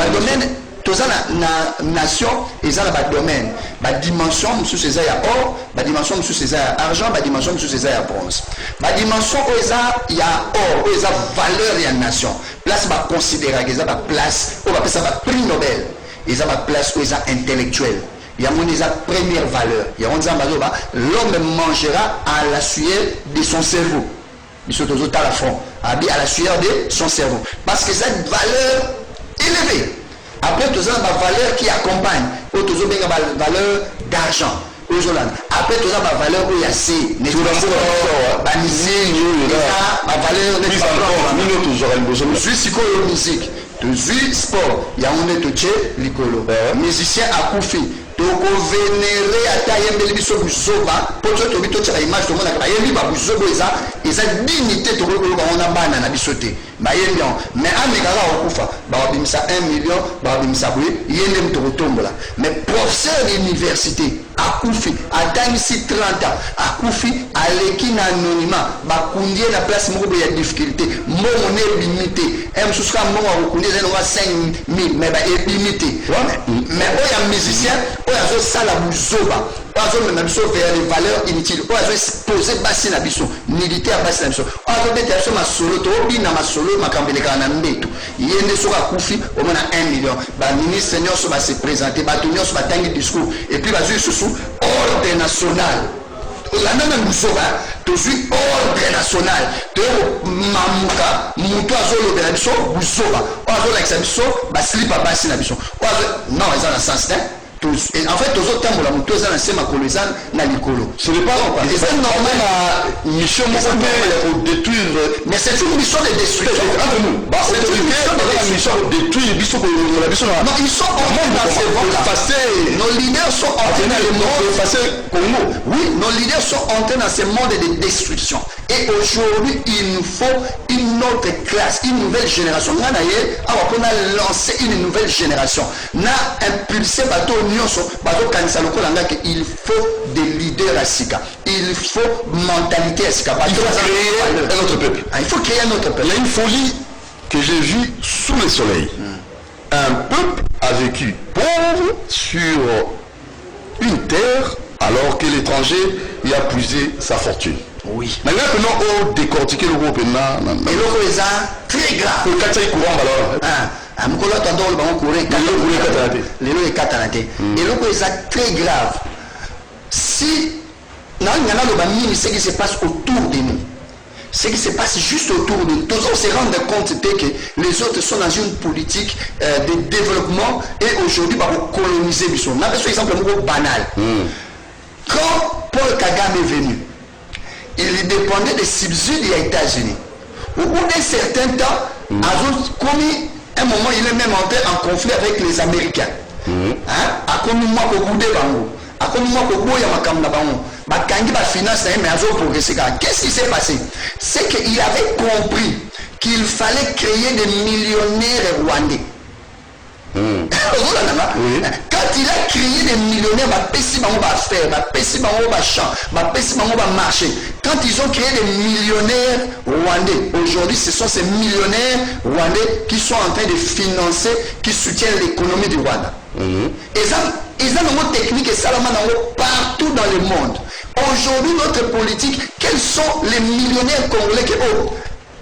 domaine tous na nation ils ont la domaine ba dimension sous ces ya or ba dimension sous ces ya argent ba dimension sous ces ya bronze ba dimension il y a or ils ont valeur ya nation place ba considérer qu'ils ont ba place on va appeler ça ba prix Nobel ils ont ba place où ils ont intellectuel il y a mon première valeur il y a on dit l'homme mangera à la sueur de son cerveau il se trouve à la fond à la sueur de son cerveau parce que cette valeur élevée. Après, tu as une valeur qui accompagne. Tu as une valeur d'argent. Après, tu as une valeur où il y a C. Tu as musique. Tu as sport. Il y a un étudiant, l'écolo. Musicien à Koufi. Tu as vénéré à Tayembe Libiso Buzoba. Pour que tu aies une image, tu as une dignité. Tu as une banane. Mais un mégara au Koufa, ça 1 million, ça il y a un mais professeur d'université, à Koufi, à Tanisi 30 ans, à Koufi, à l'équipe anonymat, à Koundi, la place, il y a des difficultés, mon est limité, M. Souska, mon a reconnu, il y a 5 000, mais il est limité. Mais il y a un musicien, il y a un salabuzoba. Vers les valeurs inutiles. On a posé bassin à biso, militaire bassin à biso. On a dit que ma solo, tu as ma solo, ma cambele kanambeto. Il y a des choses à Koufi, au moins 1 million. Le ministre senior va se présenter, Batunion va tenir discours, et puis va jouer sous ordre national. La même Moussova, tu joues ordre national. Tu es Mamouka, Mouto Azolo de la biso, Moussova. On a dit que la biso, va slip à bassin à biso. Non, ils ont un sens, hein. Et en fait, tous autres temps, tous les anciens macoloisans n'a l'icolo. Ce n'est pas c'est normal à mission pour détruire. Mais c'est une mission de destruction. C'est une mission de détruire la mission. Non, ils sont entrés dans ces voies. Nos leaders sont entrés dans le monde. Oui, nos leaders sont entrés dans ce monde de destruction. Et aujourd'hui, il nous faut une autre classe, une nouvelle génération. On a lancé une nouvelle génération. On a impulsé bateau il faut des leaders à Sika. Il faut mentalité à Sika. Il faut créer un autre peuple. Il faut créer un autre peuple. Il y a une folie que j'ai vue sous le soleil. Un peuple a vécu pauvre sur une terre alors que l'étranger y a puisé sa fortune. Oui. Maintenant, on décortiquer le groupe. Et l'eau est très grave. Le quartier courant alors. Et l'eau est très grave. Si il y a ce qui se passe autour de nous, ce qui se passe juste autour de nous, tous on se rend compte que les autres sont dans une politique de développement et aujourd'hui pour coloniser. On a un exemple banal. Quand Paul Kagame est venu, il dépendait des subsides des États-Unis. Au bout d'un certain temps, commis un moment, il est même entré en conflit avec les Américains. Qu'est-ce qui s'est passé? C'est qu'il avait compris qu'il fallait créer des millionnaires rwandais. Quand il a créé des millionnaires, quand ils ont créé des millionnaires rwandais, aujourd'hui ce sont ces millionnaires rwandais qui sont en train de financer, qui soutiennent l'économie du Rwanda. Ils ont une technique et ça partout dans le monde. Aujourd'hui, notre politique, quels sont les millionnaires congolais que le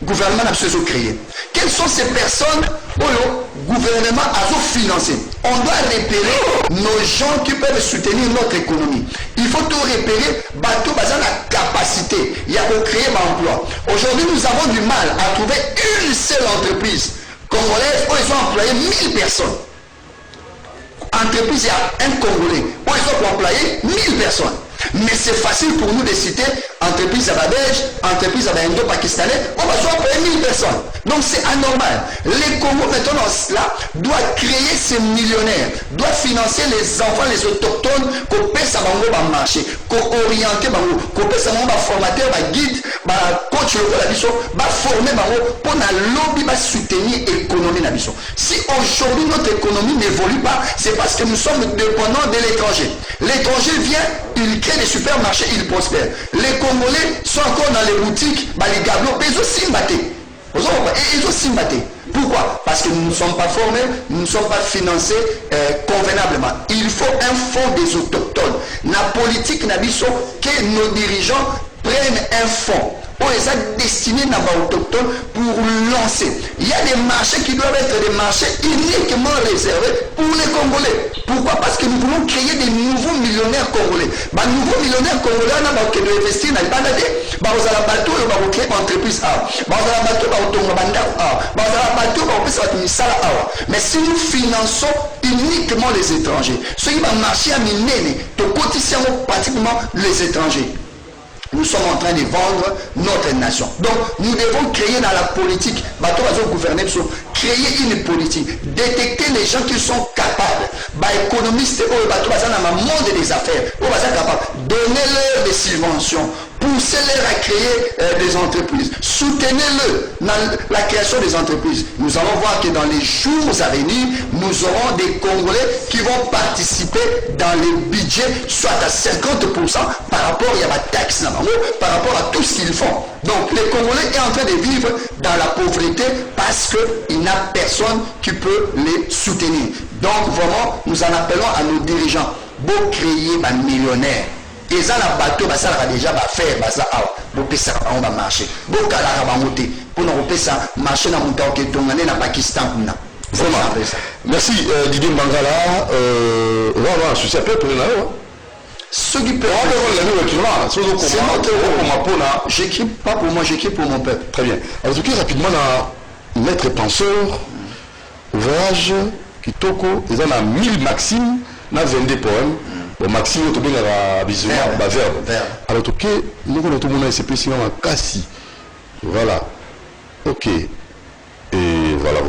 gouvernement a créé? Quelles sont ces personnes où le gouvernement a financé? On doit repérer nos gens qui peuvent soutenir notre économie. Il faut tout repérer, bateau basé la capacité. Il y a pour créer l'emploi. Aujourd'hui, nous avons du mal à trouver une seule entreprise congolaise où ils ont employé 1000 personnes. Entreprise, il y a un Congolais où ils ont employé 1000 personnes. Mais c'est facile pour nous de citer entreprise à belge, entreprise à indo-pakistanais, on va employer 1000 personnes. Donc c'est anormal. Les Congo maintenant cela doit créer ces millionnaires, doit financer les enfants, les autochtones, qu'on paie ça va marché, qu'on oriente, qu'on paie ça va formateur, va guide, va coach le biso, va former pour la lobby, va soutenir l'économie de la biso. Si aujourd'hui notre économie n'évolue pas, c'est parce que nous sommes dépendants de l'étranger. L'étranger vient, il crée des supermarchés, il prospère. Les Congolais sont encore dans les boutiques, les gablots, ils ont simbaté. Ils ont simbaté. Pourquoi? Parce que nous ne sommes pas formés, nous ne sommes pas financés convenablement. Il faut un fonds des autochtones. La politique n'a dit que nos dirigeants prennent un fonds. Ils sont destinés aux autochtones pour lancer. Il y a des marchés qui doivent être des marchés uniquement réservés pour les Congolais. Pourquoi? Parce que nous voulons créer des nouveaux millionnaires congolais. Les nouveaux millionnaires congolais, ils doivent investir dans les banades. Ils doivent créer une entreprise. Ils doivent mais si nous finançons uniquement les étrangers, ceux qui vont marcher à miner, pratiquement les étrangers. Nous sommes en train de vendre notre nation. Donc, nous devons créer dans la politique, créer une politique, détecter les gens qui sont capables, économistes, dans le monde des affaires, donner-leur des subventions, poussez-les à créer des entreprises, soutenez-le dans la création des entreprises. Nous allons voir que dans les jours à venir, nous aurons des Congolais qui vont participer dans les budgets, soit à 50% par rapport à la taxe, par rapport à tout ce qu'ils font. Donc les Congolais sont en train de vivre dans la pauvreté parce qu'il n'y a personne qui peut les soutenir. Donc vraiment, nous en appelons à nos dirigeants, pour créer des millionnaires. Et ça, la bateau, ça va déjà faire, ça va marcher. Pour marcher dans le Pakistan. Vraiment. Merci Didier Mbangala. Voilà, je sais pas pour ceux qui peuvent. C'est notre rôle. J'écris pas pour moi, j'écris pour mon peuple. Très bien. Alors, tout rapidement, maître penseur, ouvrage, Kitoko, ils ont 1000 maximes, 22 poèmes. Bon, Maxime, tu as besoin de verbe. Alors, tout cas, nous avons tout le monde spécialement Kassi. Voilà. Ok. Et voilà.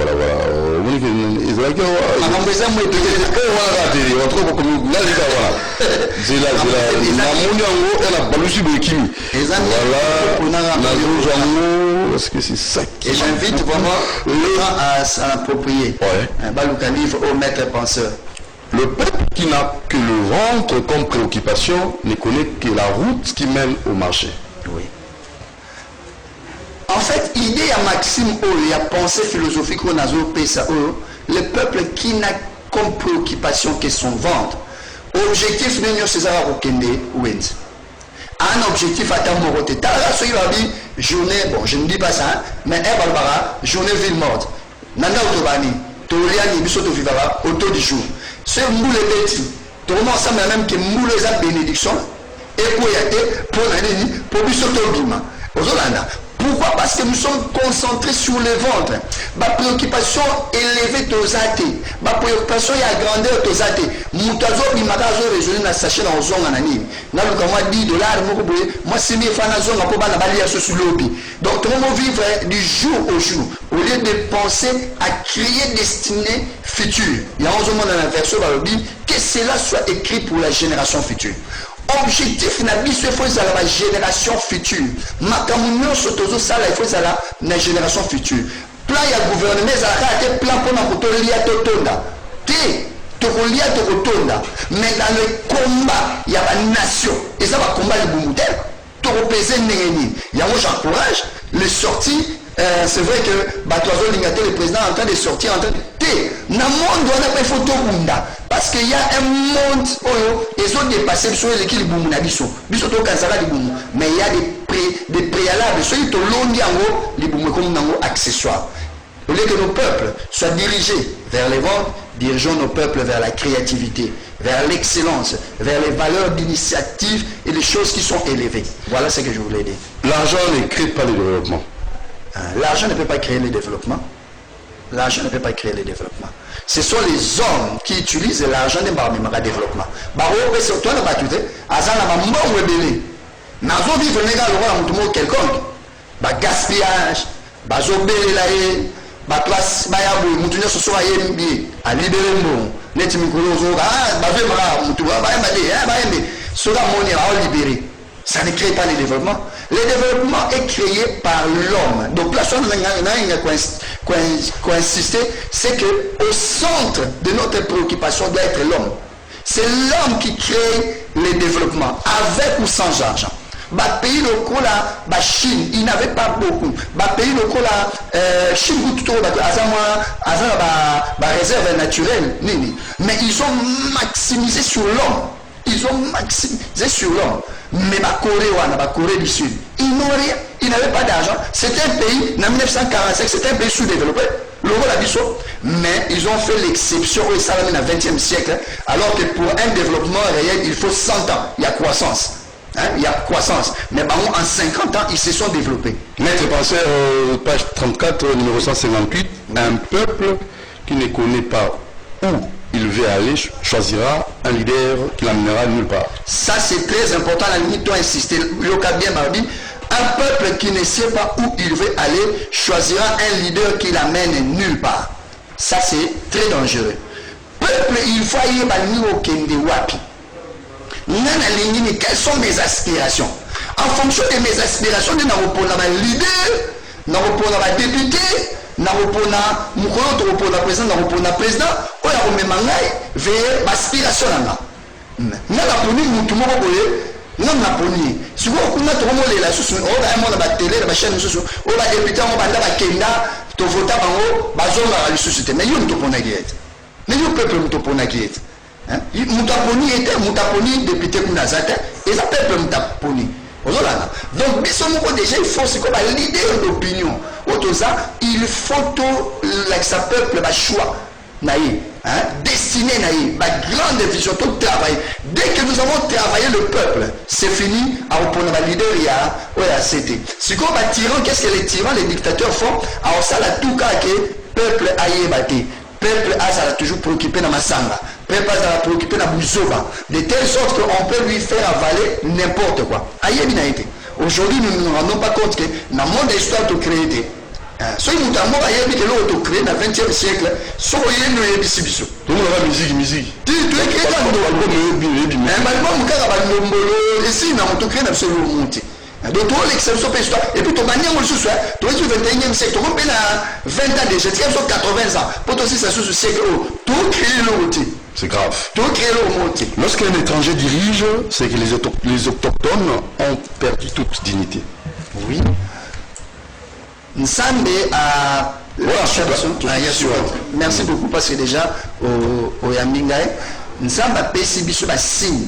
Et j'invite vraiment les gens à s'approprier. Un livre au maître penseur. Le peuple qui n'a que le ventre comme préoccupation ne connaît que la route qui mène au marché. Oui. En fait, l'idée à Maxime, il y a pensée philosophique au Nazo Pesa, le peuple qui n'a comme préoccupation que son ventre. Objectif de César Okende Wens. Un objectif à Tamorote. Tara Soyi Babi, journée, bon, je ne dis pas ça, mais Barbara, journée ville morte. Nanda Otobani, Toriani, Bissoto Vivara, auto du jour. Ce moule petit, tout le monde sait même que moule les bénédiction, et pour y aller, pour Bissoto Bima. Pourquoi? Parce que nous sommes concentrés sur le ventre. Ma préoccupation élevée aux athées. Ma préoccupation est à grandeur aux athées. Moutazo bimakazo résolu na sachet dans zone anani. Na le comment $10, moi c'est mes fans zone na poba na bali ya sur lobby. Donc tout le monde vivre du jour au jour au lieu de penser à créer destinée future. Il y a un moment dans la version dans le lobby que cela soit écrit pour la génération future. Objectif na biso faut ça la génération future. Makamunyo sotozo ça il faut ça la génération future. Plan ya gouvernement ça a été plan pour na kotolia totonda. Té tokolia tokotonda. Mais dans le combat il y a la nation et ça va combat le boumouter. Tokopese nengeni. Ya moi j'encourage les sorties. C'est vrai que Batoazo Lingaté, le président, est en train de sortir, en train de... Dans le monde, on n'a pas photo Bunda. Parce qu'il y a un monde, ils ont dépassé sur l'équipe Bumuna Bisso. Bisso to Kansara di Bumu. Mais il y a des préalables. Ceux qui ont l'on dit en haut, les Bumu comme accessoires. Au lieu que nos peuples soient dirigés vers les ventes, dirigeons nos peuples vers la créativité, vers l'excellence, vers les valeurs d'initiative et les choses qui sont élevées. Voilà ce que je voulais dire. L'argent ne crée pas le développement. L'argent ne peut pas créer le développement. L'argent ne peut pas créer le développement. Ce sont les hommes qui utilisent l'argent de le développement. Quelconque. Gaspillage, ça ne crée pas le développement. Le développement est créé par l'homme. Donc la chose qu'on insister, c'est qu'au centre de notre préoccupation doit être l'homme. C'est l'homme qui crée le développement, avec ou sans argent. Bah, pays locaux là, bah, Chine, ils n'avaient pas beaucoup. Bah, pays locaux là, Chine, tout bah, réserve naturelle, mais ils ont maximisé sur l'homme. Ils ont maximisé sur l'homme. Mais la Corée du Sud, ils n'ont rien, ils n'avaient pas d'argent. C'était un pays, en 1945, c'était un pays sous-développé, mais ils ont fait l'exception au Salami dans le 20e siècle, alors que pour un développement réel, il faut 100 ans. Il y a croissance. Il y a croissance. Mais en 50 ans, ils se sont développés. Maître penseur, page 34, numéro 158, un peuple qui ne connaît pas où il veut aller choisira un leader qui l'amènera nulle part. Ça, c'est très important. La limite doit insister. Un peuple qui ne sait pas où il veut aller choisira un leader qui l'amène nulle part. Ça, c'est très dangereux. Peuple, il faut aller au Kende Wapi. Quelles sont mes aspirations? En fonction de mes aspirations, je vais répondre à leader, je vais répondre à député, je vais répondre à président, je vais répondre à président, je vais répondre à aspiration. Je vais répondre non na poni si vous kuna to mo lela susu o ba mo na ba télé na ba chaîne susu o ba député mo ba ndaba kenda to vota bango bazonga ba susu te mais yo to pona giet mais yo peuple to pona giet hein mutaponi était mutaponi député kuna zata et ça peuple mutaponi ozolana donc biso moko déjà il faut c'est comme un leader d'opinion otoza il faut to like sa peuple ba choix naïe destiné naïe ma grande vision tout travail dès que nous avons travaillé le peuple c'est fini à répondre à leader il y a c'était si comme un tyran qu'est-ce que les tyrans les dictateurs font alors ça la tout cas que peuple aïe batté peuple a ça l'a toujours préoccupé dans ma sanga peuple a ça l'a préoccupé dans Bouzoba de telle sorte qu'on peut lui faire avaler n'importe quoi aïe bien été aujourd'hui nous ne nous rendons pas compte que dans le monde d'histoire de créer soki moto yango ayebi kelo oyo tocrée na 20e siècle soko yeni oyebisi biso tomonaka musique toyekeka balbum kaka bandombolo esi na moto crée na biso lomu te donc toolekisa biso mpe histoire et puis tobandi yango lisusu toyeki 21e siècle toko mpe na 20 ans déjà tika biso 80 ans mpo tosisa susu siècle oyo tocrée eloko te. C'est grave. Lorsqu'un étranger dirige, c'est que les autochtones ont perdu toute dignité. Oui. Nsambe a... Merci beaucoup parce que déjà, au Yamingaï, Nsambe a payé biso ba signe.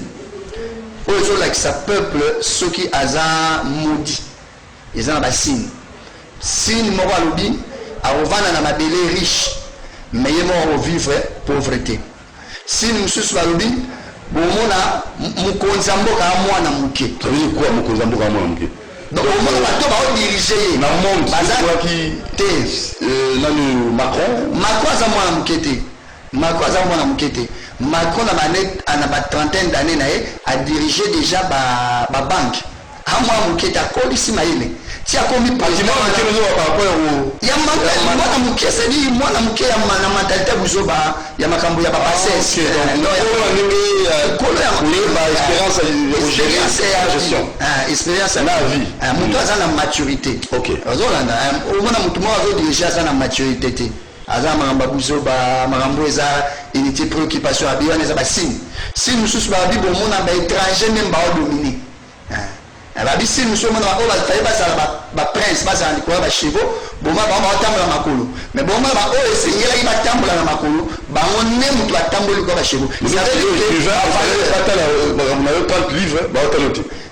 Aujourd'hui, avec sa peuple, ceux qui ont maudit, ils ont un signe. Signe moralobi, à revendre dans ma belle riche, mais il mort vivre pauvreté. Signe monsieur Swalobi, bon mona, mukonzambo ka mwana muke. Ça veut dire quoi mukonzambo ka mwana muke? Donc au monde bato ba diriger na monde c'est qui là le Macron za mwana mukete. Macron za mwana mukete. Macron na manette ana ba trentaine d'années na a dirigé déjà ba banque. A mwana mukete akolisi maile. Si a commis président par rapport au ya mwana mukete c'est dit mwana mukete na mentalité buzoba ya makambo ya papa c'est non expérience à la vie mutu aza na maturité ozolanda omona mutu moko azodirige aza na maturité te aza makambo buzoba makambo eza unité préoccupation abi wana eza basigne signe mosusu babi bomona baétranger même baodomine babisi monsieur mona oyo bafaye bazala baprince bazala likolo ya bachevaux boma bango baotambola makolo mais boma oyo esengelaki batambola na makolo bango nde moto batamboli likolo ya bachevaux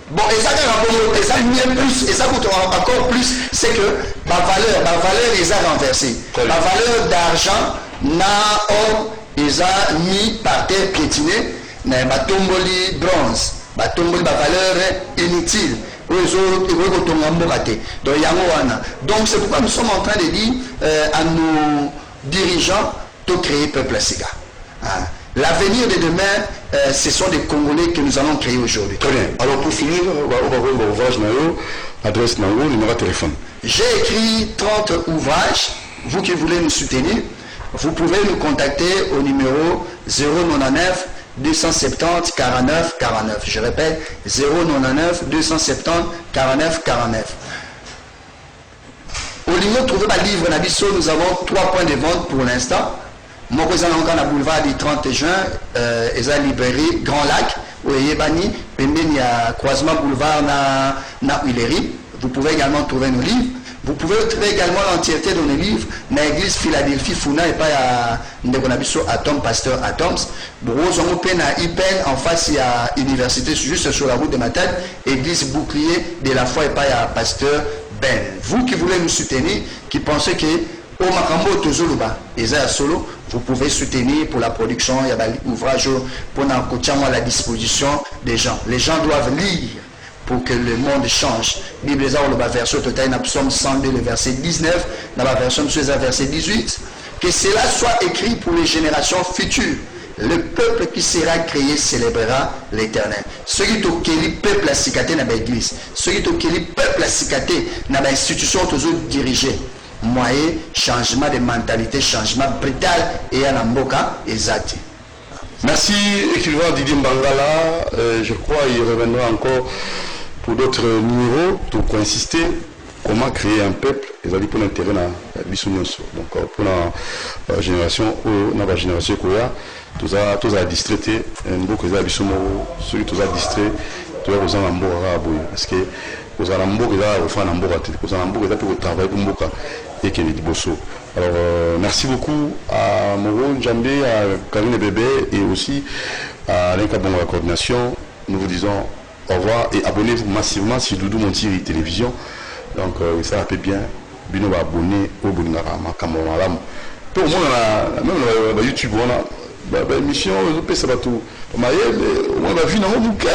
bon eza kaka bongo eza mieux plus eza kutu encore plus c'est que bavaleur eza renversé bavaleur d'argent na or eza mis par terre piétiné na batomboli bronze batomboli bavaleur inutile donc c'est pourquoi nous sommes en train de dire à nos dirigeants de créer peuple Sika. L'avenir de demain, ce sont des Congolais que nous allons créer aujourd'hui. Très bien. Alors pour finir, adresse numéro de téléphone. J'ai écrit 30 ouvrages. Vous qui voulez nous soutenir, vous pouvez nous contacter au numéro 099 270 49 49. Je répète, 099 270 49 49. Au niveau de trouver ma livre Nabiso, nous avons 3 points de vente pour l'instant. Moi, je suis dans le boulevard du 30 juin, et la librairie Grand Lac, où il y a croisement boulevard na Huilery. Vous pouvez également trouver nos livres. Vous pouvez trouver également l'entièreté de nos livres dans l'église Philadelphie Funa et pas à Ndekonabiso Atom, Pasteur Atoms. Vous avez à Ipen en face il y a université juste sur la route de ma tête, église Bouclier de la foi et pas à Pasteur Ben. Vous qui voulez nous soutenir, qui pensez que au Makambo Tozoluba, Eza Solo, vous pouvez soutenir pour la production, il y a des ouvrages pour à la disposition des gens. Les gens doivent lire pour que le monde change. Bible le verset total dans Psaume 102, le verset 19, dans la version de verset 18. Que cela soit écrit pour les générations futures. Le peuple qui sera créé célébrera l'Éternel. Ceux qui ont le peuple à cicater dans l'église, ceux qui ont le peuple à cicater dans l'institution toujours dirigée. Moyen, changement de mentalité, changement brutal et à l'amboka exact. Merci, écrivain Didier Mbangala. Je crois qu'il reviendra encore pour d'autres numéros pour insister comment créer un peuple et ça dit pour l'intérêt de Bissounyonso. Donc pour la génération Koya, tout ça distraité, un beau que ça Bissoumo, ceux qui tout ça distrait, tout ça aux Ambo parce que aux Ambo que ça refait Ambo aux Ambo que ça peut travailler pour Mboka et qui est Bosso. Alors merci beaucoup à Moro Njambé, à Karine Bébé et aussi à l'Incabon de la coordination. Nous vous disons au revoir et abonnez-vous massivement sur Doudou Montiri Télévision. Donc ça fait bien. Bino va abonner au Bolinara, Makamaralam. Pour moi, même YouTube, on a émission, on peut ça tout. On a vu dans mon bouquet.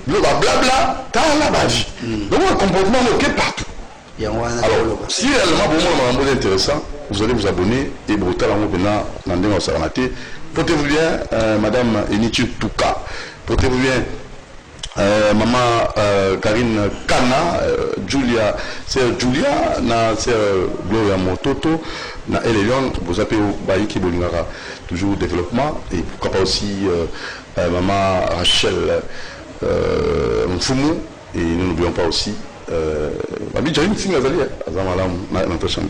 Blabla, t'as la base. Donc un comportement bloqué partout. Alors, si réellement pour moi, c'est intéressant, vous allez vous abonner et brutal en venant dans le Saranaté. Portez-vous bien, Madame Enichu Touka. Portez-vous bien, Maman Karine Kana, Julia, c'est Julia, c'est Gloria Mototo, na Eleyon, vous appelez Baïki Bolingara, toujours développement, et pourquoi pas aussi Maman Rachel Mfumu, et nous n'oublions pas aussi. Abidjan, une fille, Azali, Azamalam, notre chambre.